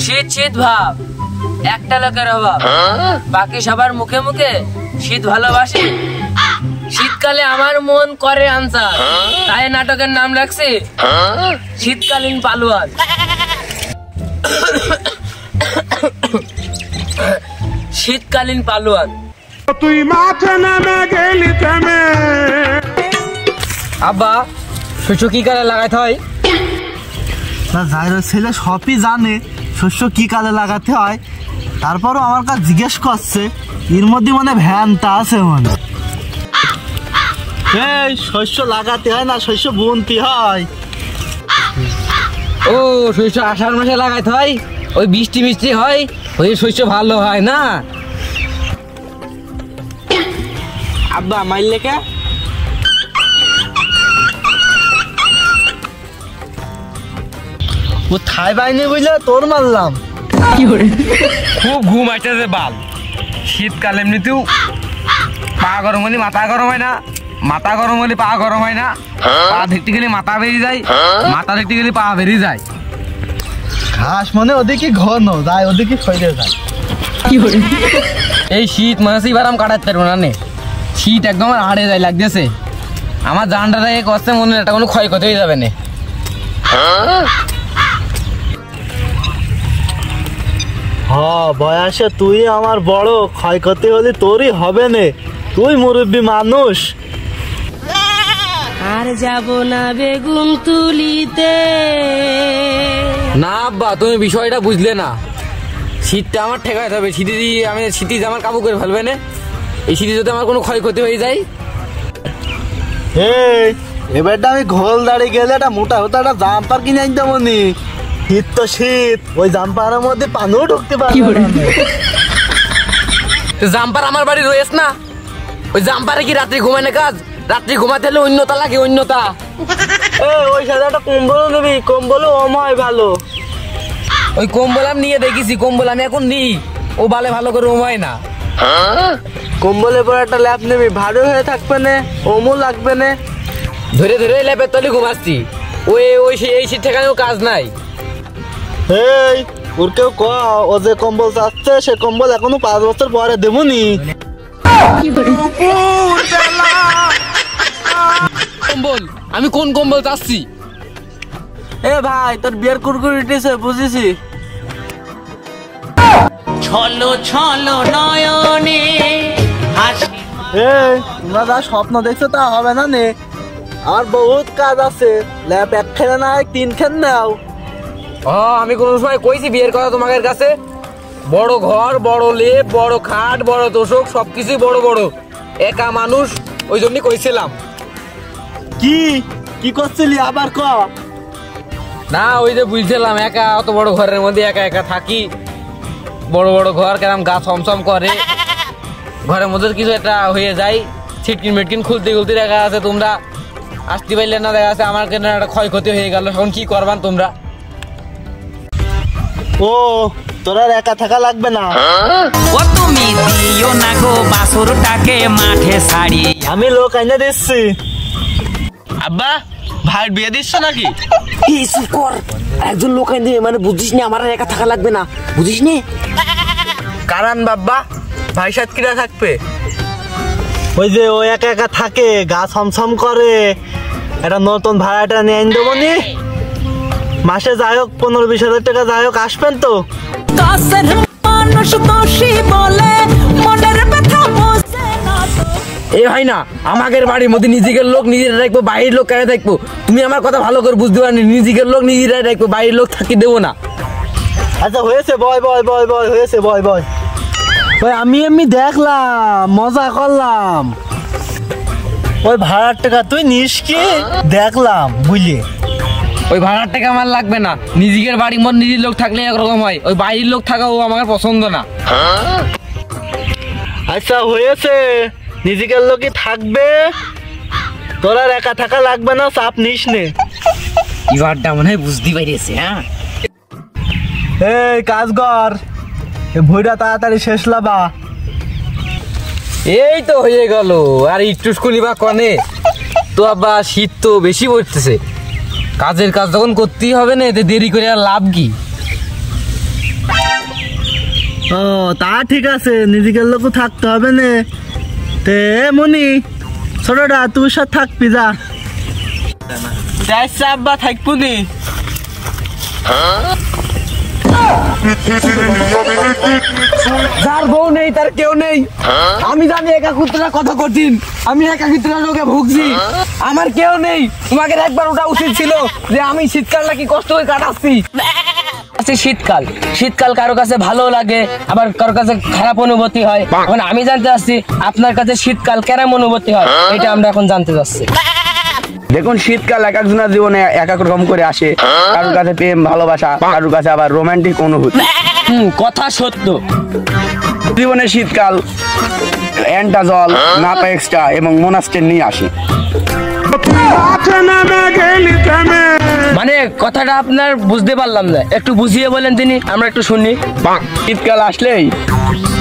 শীত শীত ভাব একটা লোকের অভাব, বাকি সবার মুখে মুখে শীত ভালোবাসি। শীতকালে আমার মন করে আনসার, তাই নাটকের নাম রাখছি শীতকালীন পালোয়ান। শীতকালীন পালোয়ান। তুই মাঠে নামে গেলি থেমে। আব্বা শস্য কি কালে লাগাইতে হয়? না জাহির ছেলে সবই জানে শস্য কি কালে লাগাতে হয়, তারপরও আমার কাছে জিজ্ঞেস করছে। এর মধ্যে মানে ভ্যানটা আছে মানে এই শস্য লাগাতে হয় না শস্য বুনতে হয়। ও শস্য আষাঢ় মাসে লাগাইতে হয়, ওই বৃষ্টি মিষ্টি হয়, ওই শস্য ভালো হয় না। আব্বা মাইলে কে? ও থাই বাইনি বুঝলে তোর মারলাম। খুব ঘুম আসতেছে বাল। শীতকালে এমনিতেও পা গরম হলে মাথা গরম হয় না, মাথা গরম হলে পা গরম হয় না, পা দেখতে গেলে মাথা বেরিয়ে যায়, মাথা দেখতে গেলে পা বেরিয়ে যায়। ঘাস মানে ওদিকে ঘন যায়, ওদিকে সইলে যায়। এই শীত মাসে এবার আমি কাটাতে পারবো না নে, শীত একদম হাড়ে যায় লাগতেছে আমার। জানটা কষ্ট মনে একটা কোনো ক্ষয়ক্ষতি হয়ে যাবে না। বয়সে তুই আমার বড়, ক্ষয়ক্ষতি হলে তোরই হবে নে, তুই মুরব্বী মানুষ। আর যাব না বেগুন তুলিতে। না আব্বা তুমি বিষয়টা বুঝলে না, শীতটা আমার ঠেকাইতে হবে। শীতে দিয়ে আমি শীতে আমার কাবু করে ফেলবে না, এই শীতে যদি আমার কোনো ক্ষয়ক্ষতি হয়ে যায়। এবারটা আমি ঘোল দাঁড়িয়ে গেলে একটা মোটা হতো একটা জাম্পার কিনে আনতে মনি। শীত তো শীত, ওই জাম্পারের মধ্যে পানিও ঢুকতে পারবে না। জাম্পার আমার বাড়ি রয়েছে না, ওই জাম্পারে কি রাত্রি ঘুমায় না কাজ? রাত্রি ঘুমাতে হলে অন্যতা লাগে, অন্যতা। ওই সাথে একটা কম্বল নিবি, কম্বলও অময় ভালো। ওই কম্বল আমি নিয়ে দেখেছি, কম্বল আমি এখন নিই, ও বালে ভালো করে ওমায় না। কম্বলের পর একটা ল্যাপ নিবি, ভারী হয়ে থাকবে না, ওমও লাগবে না। ধরে ধরে ল্যাপের তলে ঘুমাচ্ছি, ওই ওই এই শীত ঠেকানেও কাজ নাই। ওর কেউ ও যে কম্বল চাচ্ছে সে কম্বল এখনো 5 বছর পরে দেবনি। কম্বল আমি কোন কম্বল চাচ্ছি? ভাই তোর বিয়ের কুরকুরি উঠেছে বুঝেছি। ছলো ছলো নয়নে তোমরা যা স্বপ্ন দেখছো তা হবে না নে, আর বহুত কাজ আছে। ল্যাপ এক খেলে না 3 খেন নাও। আমি কোন সময় কইছি বিয়ের কথা তোমাদের কাছে? বড় ঘর, বড় লেপ, বড় খাট, বড় তোষক, সবকিছুই বড় বড়। একা মানুষ, ওই জন্যই কইছিলাম। কি কি করছিলি আবার ক? না ওই যে বুঝছিলাম একা অত বড় ঘরের মধ্যে একা একা থাকি, বড় বড় ঘর কেরম গা ছমছম করে, ঘরের মধ্যে কিছু একটা হয়ে যায়, ছিটকিন মিটকিন খুলতে খুলতে দেখা আছে তোমরা আসতে পারলে না, দেখা আছে আমার কেন একটা ক্ষয়ক্ষতি হয়ে গেল। এখন কি করবান তোমরা? তোরা একা থাকা লাগবে না। ও তুমি দিও না গো বাসুরটাকে মাঠে ছাড়ি, আমি লোক আইনা দিচ্ছি। আব্বা ভাই বিয়ে দিচ্ছ নাকি? একজন লোক আইনে মানে বুঝিস না আমার একা থাকা লাগবে না, বুঝিস নি? কারণ বাবা ভাই সাথে কিরা থাকবে? ওই যে ও একা একা থাকে, গা ছমছম করে, একটা নতুন ভাড়াটা নিয়ে আইন দেবো নি। মাসে যাই হোক 15-20 হাজার টাকা যাই হোক আসবেন তো। এই হয় না আমাদের বাড়ির মধ্যে নিজের লোক নিজেরা রাখবো, বাইরের লোক কেন থাকবো? তুমি আমার কথা ভালো করে বুঝতে পারনি, নিজের লোক নিজেরাই রাখবো, বাইরের লোক থাকি দেবো না। আচ্ছা হয়েছে, বয় বয় বয় বয় হয়েছে, বয় বয়। আমি এমনি দেখলাম, মজা করলাম। ওই ভাড়ার টাকা তুই নিস কি? দেখলাম বুঝলি। ওই ভাড়ার টাকা আমার লাগবে না, নিজের বাড়ির মধ্যে নিজের লোক থাকলে একরকম হয়, ওই বাইরের লোক থাকা ও আমার পছন্দ না। আচ্ছা হয়েছে, নিজের লোকই থাকবে, তোর আর একা থাকা লাগবে না, চাপ নিস নে। এবারটা মনে হয় বুঝতে পারিয়েছে। এই কাজ কর, ভুঁড়া তাড়াতাড়ি শেষ লাবা। এই তো হয়ে গেল, আর একটু বা কনে তো আবার শীত তো বেশি পড়তেছে, কাজের কাজ যখন করতেই হবে না, এতে দেরি করে আর লাভ কি? ও তা ঠিক আছে, নিজেদের লোক থাকতে হবে না। তে মনি ছোটটা তুই সাথে থাকবি যা। যাইছে আব্বা থাকবুনি। যার বউ নেই তার কেউ নেই। আমি জানি একাকিত্বটা কত কঠিন, আমি একাকিত্বটা রোগে ভুগছি, আমার কেউ নেই। তোমাকে একবার ওটা উচিত ছিল যে আমি শীতকালটা কি কষ্ট করে কাটাচ্ছি। শীতকাল শীতকাল কারো কাছে ভালো লাগে, আবার কারো কাছে খারাপ অনুভূতি হয়। এখন আমি জানতে চাচ্ছি আপনার কাছে শীতকাল কেমন অনুভূতি হয়, এটা আমরা এখন জানতে চাচ্ছি। দেখুন, শীতকাল এক একজনের জীবনে এক এক রকম করে আসে। কারোর কাছে প্রেম ভালোবাসা, কারোর কাছে আবার রোমান্টিক অনুভূতি। কথা সত্য। জীবনে শীতকাল অ্যান্টাজল, নাপা এক্সট্রা এবং মোনাস্টের নিয়ে আসে। মানে কথাটা আপনার বুঝতে পারলাম না, একটু বুঝিয়ে বলেন তিনি, আমরা একটু শুনি। শীতকাল আসলেই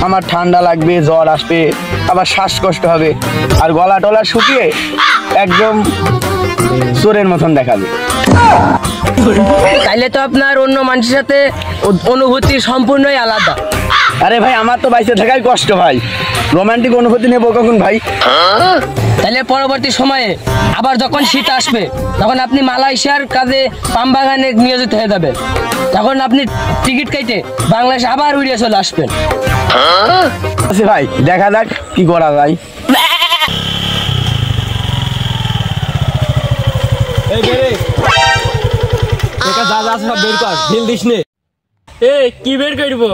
আমার ঠান্ডা লাগবে, জ্বর আসবে, আবার শ্বাসকষ্ট হবে, আর গলা টলা শুকিয়ে একদম চোরের মতন দেখাবে। তাইলে তো আপনার অন্য মানুষের সাথে অনুভূতি সম্পূর্ণই আলাদা। আরে ভাই, আমার তো বাইসে থাকাই কষ্ট ভাই, রোমান্টিক অনুভূতি নেবো কখন ভাই? তাহলে পরবর্তী সময়ে আবার যখন শীত আসবে তখন আপনি মালয়েশিয়ার কাজে পাম বাগানে নিয়োজিত হয়ে যাবেন, তখন আপনি টিকিট কেটে বাংলাদেশে আবার উড়িয়ে চলে আসবেন। আচ্ছা ভাই, দেখা যাক কি করা যায়। কি বের করবো?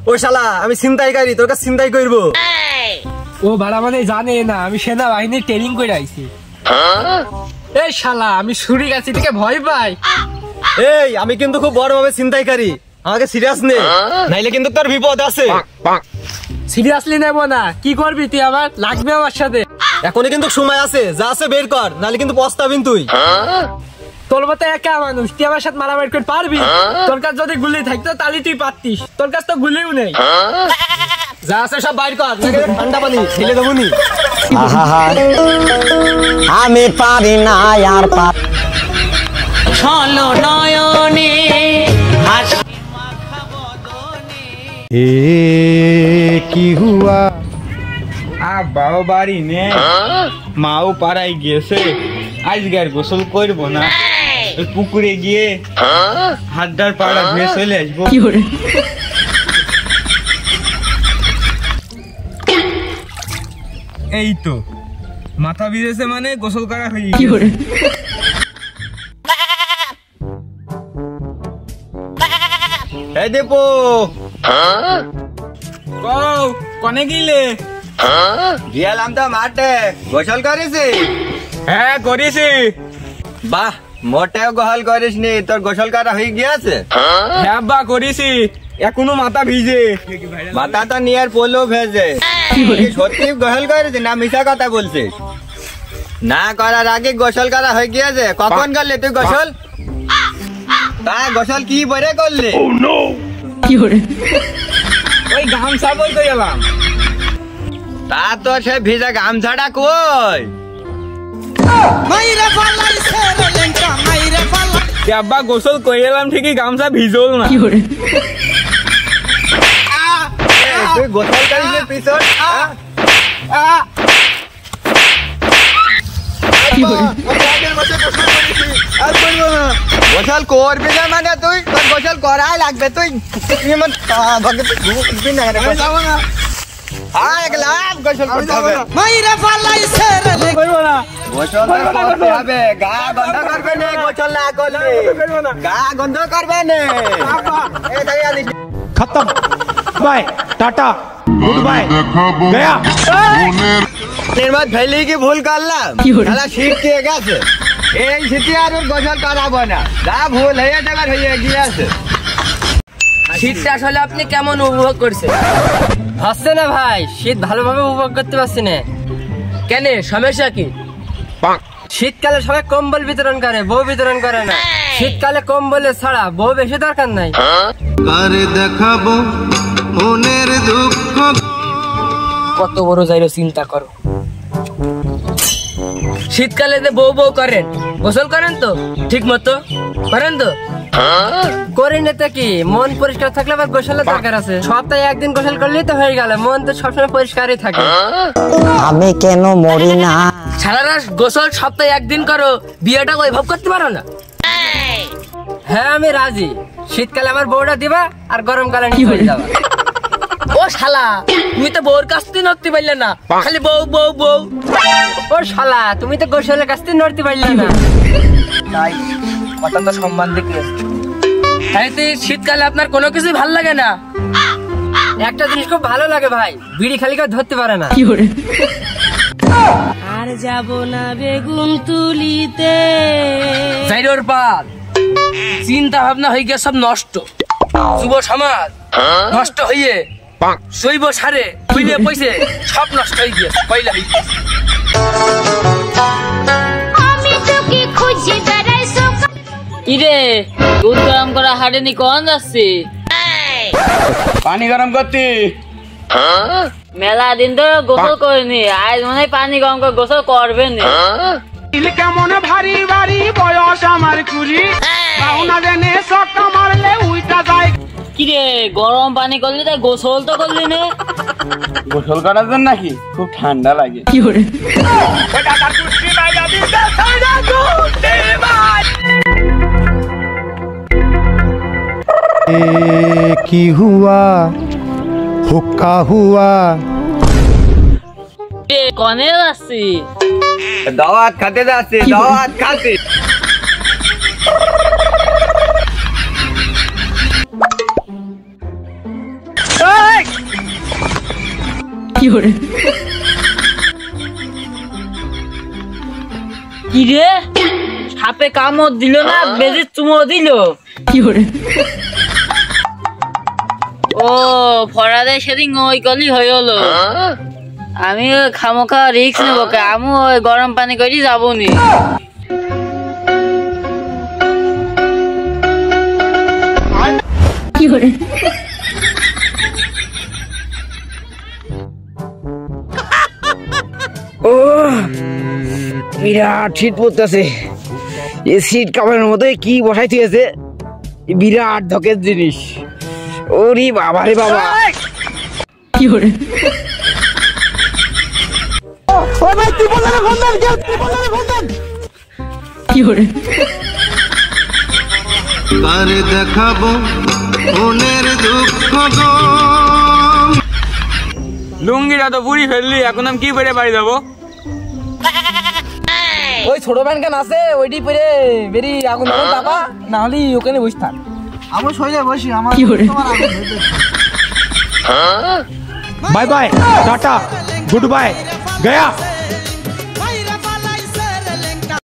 ও শালা, আমি ছিনতাইকারী, তোর কাছে ছিনতাই করবো। ও ভাড়া মানে জানে না আমি সেনাবাহিনীর ট্রেনিং করে আইছি। এই শালা, আমি ছুরি গাছি থেকে ভয় পাই। এই আমি কিন্তু খুব বড় ভাবে ছিনতাইকারী, আমাকে সিরিয়াস নে, নাইলে কিন্তু তোর বিপদ আছে। সিরিয়াসলি নেব না, কি করবি তুই? আমার লাগবে আমার সাথে। এখনই কিন্তু সময় আছে, যা আছে বের কর, নাহলে কিন্তু পস্তাবিন তুই। তোর মতো একা মানুষ, তুই আমার সাথে মারামারি করতে পারবি? তোর কাছে যদি গুলি থাকতো তাহলে তুই পারতিস, তোর কাছে তো গুলিও নেই। যা আছে সব বাইর কর, ঠান্ডা পানি ঢেলে দেবো নি। আমি পারি না আর ছলো নয়নে হাসি কি হুয়া? আব্বাও বাড়ি নে, মাও পাড়ায় গিয়েছে, আজকে আর গোসল করবো না, ওই পুকুরে গিয়ে হাড্ডার পাড়া ধুয়ে চলে আসবো। এই তো মাথা ভিজেছে মানে গোসল করা হয়ে গেছে। এই দেবো কনে গিলে? গিয়ালাম তো মাঠে, গোসল করেছি। হ্যাঁ করেছি। বাহ, মোটেও গোসল করিস নি, তোর গোসল করা হয়ে গিয়েছে? হ্যাঁ বা করেছি, এখনো মাথা ভিজে। মাথা তো নিয়ে পোলো ভেজে। সত্যি গোসল করেছি না মিশা কথা বলছিস? না করার আগে গোসল করা হয়ে গিয়েছে। কখন করলি তুই গোসল? তা গোসল কি বরে করলি? ওই গামছা বলতে গেলাম। তা তো সে ভিজা গামছাটা কই? আব্বা গোসল করে এলাম ঠিকই, গামছা ভিজল না। তুই গোসল করিস পিছন? গোসল করবি না মানে তুই? তোর গোসল করাই লাগবে। তুই গোসল করতে হবে, গা গন্ধ করবে না গোসল না করলে। গা গন্ধ করবে না। खत्म, बाय टाटा गुड बाय गया। নির্মাত ফেলি কি ভুল করলাম? তারা শীত কে গেছে, এই শীতে আর ওর গোসল করাবো না। যা ভুল হয়ে যাবার হয়ে গিয়েছে। শীতটা আসলে আপনি কেমন উপভোগ করছেন? হচ্ছে না ভাই, শীত ভালোভাবে উপভোগ করতে পারছি না। কেন, সমস্যা কি? শীতকালে সবাই কম্বল বিতরণ করে, বউ বিতরণ করে না। শীতকালে কম্বলে ছাড়া বউ বেশি দরকার নাই। আরে দেখাবো মনের দুঃখ। কত বড় যাইলো চিন্তা করো। শীতকালে যে বউ বউ করেন, গোসল করেন তো ঠিক মতো? করেন তো? করে নিতে কি মন পরিষ্কার থাকলে আবার গোসলের দরকার আছে। সপ্তাহে একদিন গোসল করলেই তো হয়ে গেল, মন তো সবসময় পরিষ্কারই থাকে। আমি কেন মরি না? সারা রাত গোসল সপ্তাহে একদিন করো, বিয়েটা ওইভাবে করতে পারো না? হ্যাঁ আমি রাজি, শীতকালে আমার বউটা দিবা আর গরমকালে নিয়ে চলে যাবা। ও শালা তুমি তো বউর কাছ থেকে নড়তে পারলে না, খালি বউ বউ বউ। ও শালা তুমি তো গোসলের কাছ থেকে নড়তে পারলে না। তাই কথা তো সম্মান দেখলে। তাইতে শীতকালে আপনার কোনো কিছু ভালো লাগে না? একটা জিনিস খুব ভালো লাগে ভাই, বিড়ি খালি কেউ ধরতে পারে না। আর যাব না বেগুন তুলিতে। যাইরোর পাল চিন্তা ভাবনা হয়ে গিয়ে সব নষ্ট, যুব সমাজ নষ্ট হইয়ে জৈব সারে খুইলে পয়সে সব নষ্ট হয়ে গিয়েছে, পয়লা হয়ে গিয়েছে। কিরে দুধ গরম করা হাড়েনি কোন যাচ্ছে? পানি গরম করতে। মেলা দিন তো গোসল করিনি, আজ মনে হয় পানি গরম করে গোসল করবে না। কেমন ভারী ভারী বয়স আমার কুড়ি, না জানে সক্কা মারলে উইটা যায়। কিরে গরম পানি করলি তাই গোসল তো করলি না? গোসল করার জন্য নাকি খুব ঠান্ডা লাগে। কি হুয়া হুক্কা হুয়া। কনে যাচ্ছি? দাওয়াত খাতে যাচ্ছে, দাওয়াত খাতে। কিরে সাপে কামড় দিল না বেজির চুমো দিল? ও ফরাদে সেদিন ওই কলি হয়ে হলো। আমি খামোখা রিক্স নেবো, আমি ওই গরম পানি করে যাবো নি। ও বিরাট শীত পড়তেছে, এই শীত কাপড়ের মতো কি বসাই থিয়েছে, বিরাট ধকের জিনিস। ওরে বাবা রে বাবা, কারে দেখাবো মনের দুঃখ গো। লুঙ্গিটা তো পুরি ফেললি, এখন আমি কি পরে বাড়ি যাবো? ওই ছোট প্যান্ট কেন আছে ওইটি পরে বেরি আগুন দাবা, না হলে ওখানে বসে থাক। আমি শৈলে বসি, আমার bye bye tata goodbye गया।